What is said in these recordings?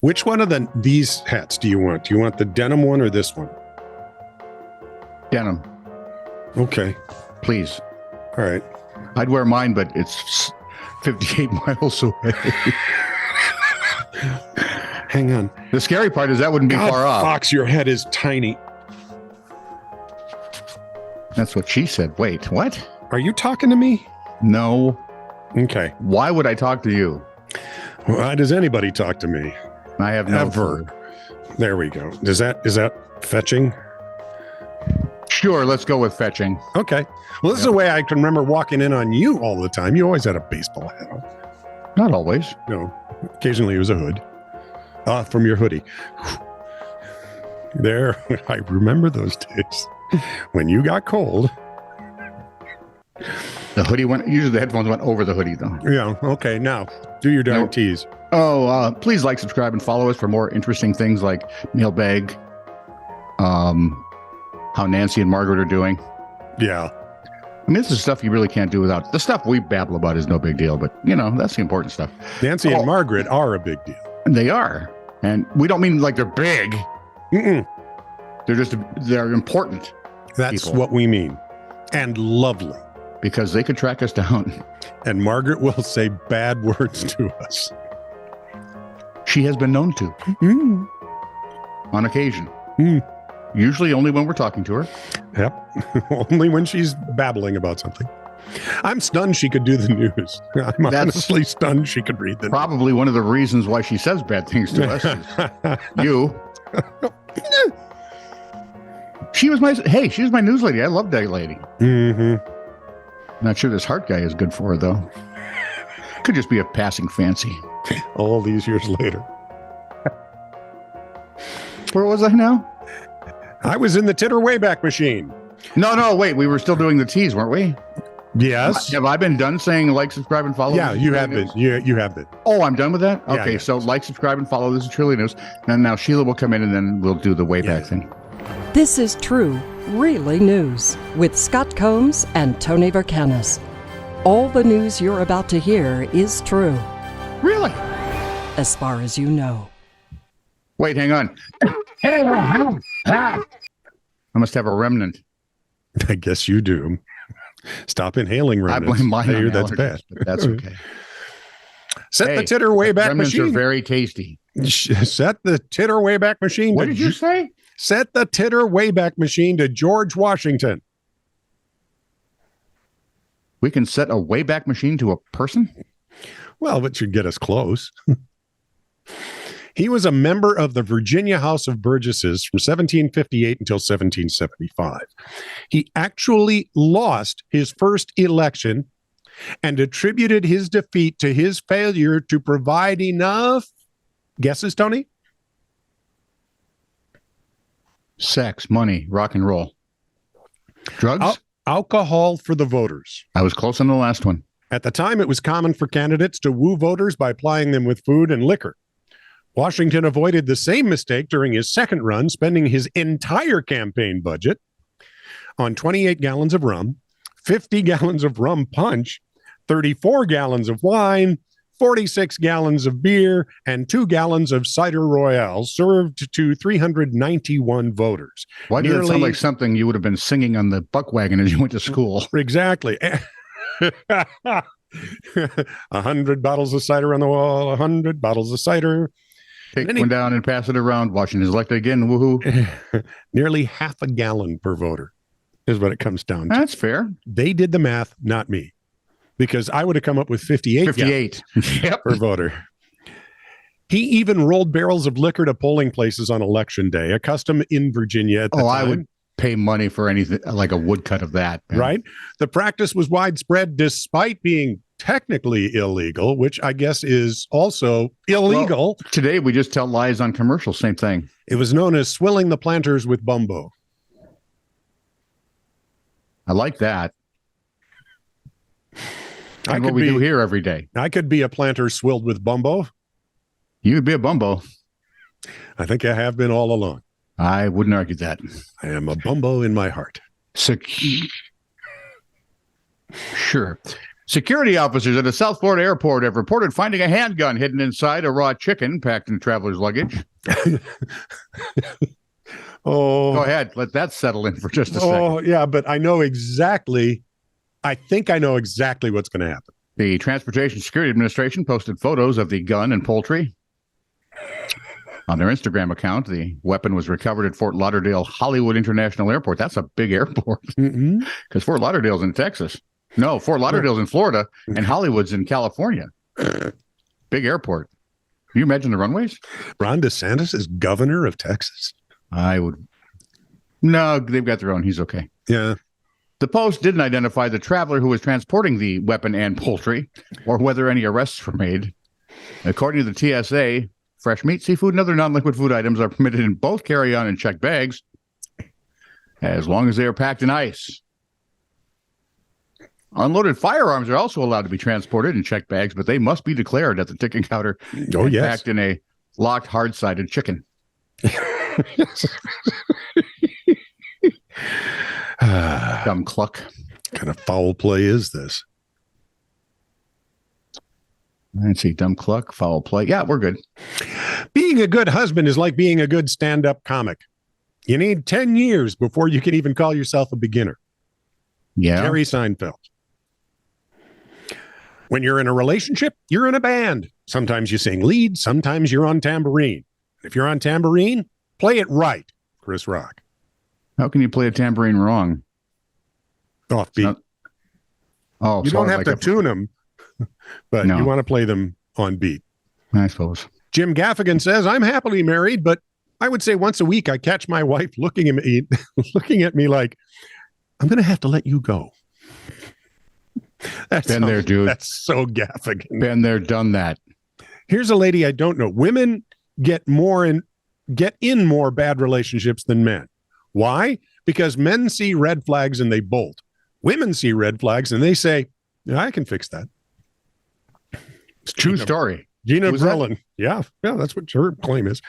Which one of these hats do you want? Do you want the denim one or this one? Denim. Okay. Please. All right. I'd wear mine, but it's 58 miles away. Hang on. The scary part is that wouldn't be far off. Fox, your head is tiny. That's what she said. Wait, what? Are you talking to me? No. Okay. Why would I talk to you? Why does anybody talk to me? I have no Ever. clue. There we go. Is that fetching? Sure, let's go with fetching. Okay. Well, this is a way I can remember walking in on you all the time. You always had a baseball hat on. Not always. No. Occasionally it was a hood. From your hoodie. There. I remember those days when you got cold. The hoodie usually the headphones went over the hoodie though. Yeah. Okay. Now do your darn tease. Oh, please like, subscribe, and follow us for more interesting things like mailbag, how Nancy and Margaret are doing. Yeah. I mean, this is stuff you really can't do without. The stuff we babble about is no big deal, but, that's the important stuff. Nancy and Margaret are a big deal. They are. And we don't mean like they're big. Mm-mm. They're important. That's people. what we mean. And lovely. Because they could track us down. And Margaret will say bad words to us. She has been known to. On occasion. Usually only when we're talking to her. Yep. Only when she's babbling about something. I'm stunned she could do the news. I'm honestly stunned she could read the news. Probably one of the reasons why she says bad things to us is you. She was my news lady. I love that lady. Mm-hmm. Not sure this Hart guy is good for her, though. Could just be a passing fancy. All these years later. Where was I now? I was in the Titter Wayback Machine. No, wait. We were still doing the tease, weren't we? Yes. Have I been done saying like, subscribe, and follow? Yeah, you have been. You have been. Oh, I'm done with that? Okay, Yeah. so like, subscribe, and follow. This is Truly News. And now Sheila will come in and then we'll do the Wayback thing. This is True, Really News with Scott Combs and Tony Vercanis. All the news you're about to hear is true, Really? as far as you know. Wait, hang on. I must have a remnant. I guess you do. Stop inhaling remnants. I blame mine. I hear on that's allergies, bad. but that's okay. Set the Titter Wayback remnants Machine. are very tasty. Set the Titter Wayback Machine. What did you say? Set the Titter Wayback Machine to George Washington. We can set a Wayback Machine to a person? Well, it should get us close. He was a member of the Virginia House of Burgesses from 1758 until 1775. He actually lost his first election and attributed his defeat to his failure to provide enough, guesses, Tony? Sex, money, rock and roll. Drugs? Alcohol for the voters. I was close on the last one. At the time, it was common for candidates to woo voters by plying them with food and liquor. Washington avoided the same mistake during his second run, spending his entire campaign budget on 28 gallons of rum, 50 gallons of rum punch, 34 gallons of wine, 46 gallons of beer, and 2 gallons of cider royale served to 391 voters. Why does it sound like something you would have been singing on the buck wagon as you went to school? Exactly. 100 bottles of cider on the wall, 100 bottles of cider. Take one down and pass it around. Washington's elected again. Woohoo. Nearly half a gallon per voter is what it comes down to. That's fair. They did the math, not me, because I would have come up with 58 yep. per voter. He even rolled barrels of liquor to polling places on election day, a custom in Virginia at the time. I would pay money for anything, like a woodcut of that. Man. Right? The practice was widespread despite being technically illegal, which I guess is also illegal. Well, today we just tell lies on commercials. Same thing. It was known as swilling the planters with Bumbo. I like that. And what we do here every day. I could be a planter swilled with Bumbo. You could be a Bumbo. I think I have been all along. I wouldn't argue that. I am a Bumbo in my heart. Sure. Security officers at a South Florida airport have reported finding a handgun hidden inside a raw chicken packed in traveler's luggage. Go ahead. Let that settle in for just a second. Oh, yeah, but I think I know exactly what's going to happen. The Transportation Security Administration posted photos of the gun and poultry on their Instagram account. The weapon was recovered at Fort Lauderdale Hollywood International Airport. That's a big airport because Fort Lauderdale's in Texas. No, Fort Lauderdale's in Florida and Hollywood's in California. Big airport. Can you imagine the runways? Ron DeSantis is governor of Texas. I would. No, they've got their own. He's okay. Yeah. The Post didn't identify the traveler who was transporting the weapon and poultry or whether any arrests were made. According to the TSA, fresh meat, seafood, and other non-liquid food items are permitted in both carry-on and checked bags as long as they are packed in ice. Unloaded firearms are also allowed to be transported in checked bags, but they must be declared at the ticket counter and packed in a locked, hard-sided chicken. Dumb cluck. What kind of foul play is this? Let's see. Dumb cluck, foul play. Yeah, we're good. Being a good husband is like being a good stand-up comic. You need 10 years before you can even call yourself a beginner. Yeah. Jerry Seinfeld. When you're in a relationship, you're in a band. Sometimes you sing lead, sometimes you're on tambourine. If you're on tambourine, play it right, Chris Rock. How can you play a tambourine wrong? Offbeat. You don't have to tune them, but you want to play them on beat. I suppose. Jim Gaffigan says, I'm happily married, but I would say once a week I catch my wife looking at me like, I'm going to have to let you go. Been there, dude. That's so Gaffigan. Been there, done that. Here's a lady I don't know. Women get in more bad relationships than men. Why? Because men see red flags and they bolt. Women see red flags and they say, yeah, I can fix that. It's true story. Gina Brelin. Yeah, that's what her claim is.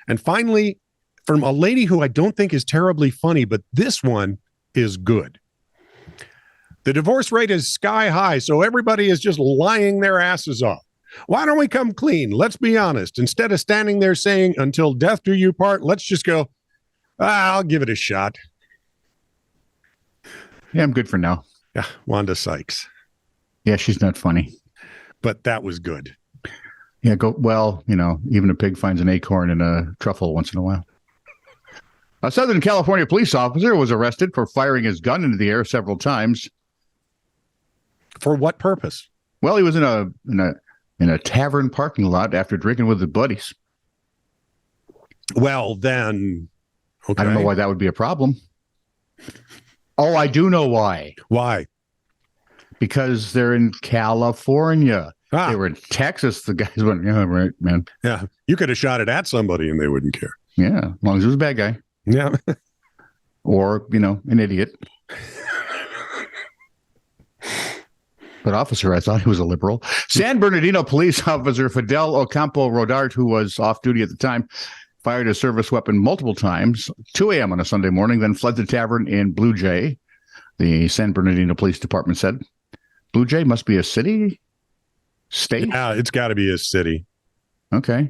And finally, from a lady who I don't think is terribly funny, but this one is good. The divorce rate is sky high, so everybody is just lying their asses off. Why don't we come clean? Let's be honest. Instead of standing there saying, until death do you part, let's just go, I'll give it a shot. Yeah, I'm good for now. Yeah, Wanda Sykes. Yeah, she's not funny. But that was good. Yeah, even a pig finds an acorn in a truffle once in a while. A Southern California police officer was arrested for firing his gun into the air several times. For what purpose? Well, he was in a tavern parking lot after drinking with his buddies. Well, then, okay. I don't know why that would be a problem. Oh, I do know why. Why? Because they're in California. They were in Texas. The guys went, yeah, right, man. Yeah, you could have shot it at somebody and they wouldn't care. Yeah, as long as it was a bad guy. Yeah. Or, an idiot. But officer, I thought he was a liberal. San Bernardino police officer Fidel Ocampo Rodarte, who was off duty at the time, fired a service weapon multiple times, 2 a.m. on a Sunday morning, then fled the tavern in Blue Jay, the San Bernardino Police Department said. Blue Jay must be a city? State? Yeah, it's got to be a city. Okay.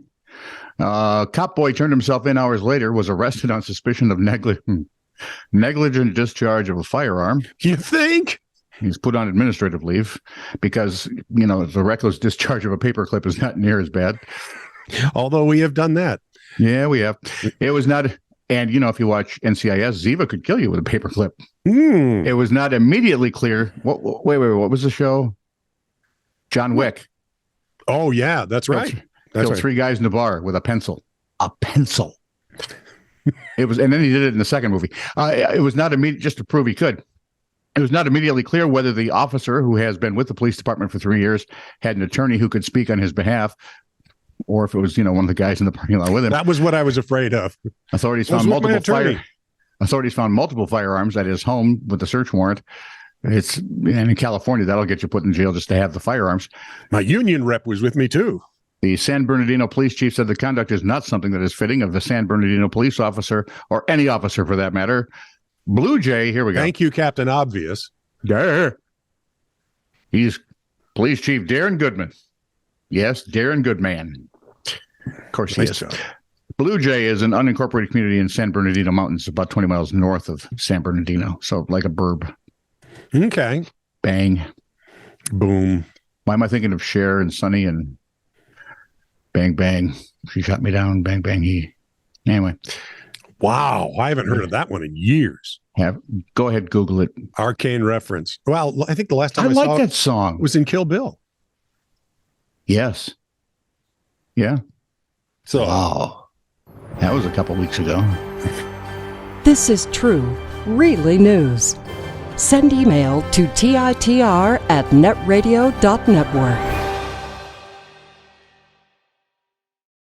Cop boy turned himself in hours later, was arrested on suspicion of negligent discharge of a firearm. You think? He's put on administrative leave because, the reckless discharge of a paperclip is not near as bad. Although we have done that. Yeah, we have. It was not. And, if you watch NCIS, Ziva could kill you with a paperclip. It was not immediately clear. Wait. What was the show? John Wick. Oh, yeah, that's right. Killed 3 guys in the bar with a pencil. A pencil. It was, and then he did it in the second movie. It was not immediate, just to prove he could. It was not immediately clear whether the officer, who has been with the police department for 3 years, had an attorney who could speak on his behalf, or if it was, one of the guys in the parking lot with him. That was what I was afraid of. Authorities found multiple firearms at his home with the search warrant. And in California, that'll get you put in jail just to have the firearms. My union rep was with me too. The San Bernardino police chief said the conduct is not something that is fitting of the San Bernardino police officer, or any officer for that matter. Blue Jay, here we go. Thank you, Captain Obvious. He's Police Chief Darren Goodman. Yes, Darren Goodman. Of course he Nice is. job. Blue Jay is an unincorporated community in San Bernardino Mountains, about 20 miles north of San Bernardino. So like a burb. Okay. Bang. Boom. Why am I thinking of Cher and Sonny and bang, bang? She shot me down. Bang, bang. He. Anyway. Wow. I haven't heard of that one in years. Go ahead, Google it. Arcane reference. Well, I think the last time I like saw that it song. was in Kill Bill. Yes. Yeah. So, Wow. That was a couple weeks ago. This is true, really news. Send email to TITR@netradio.network.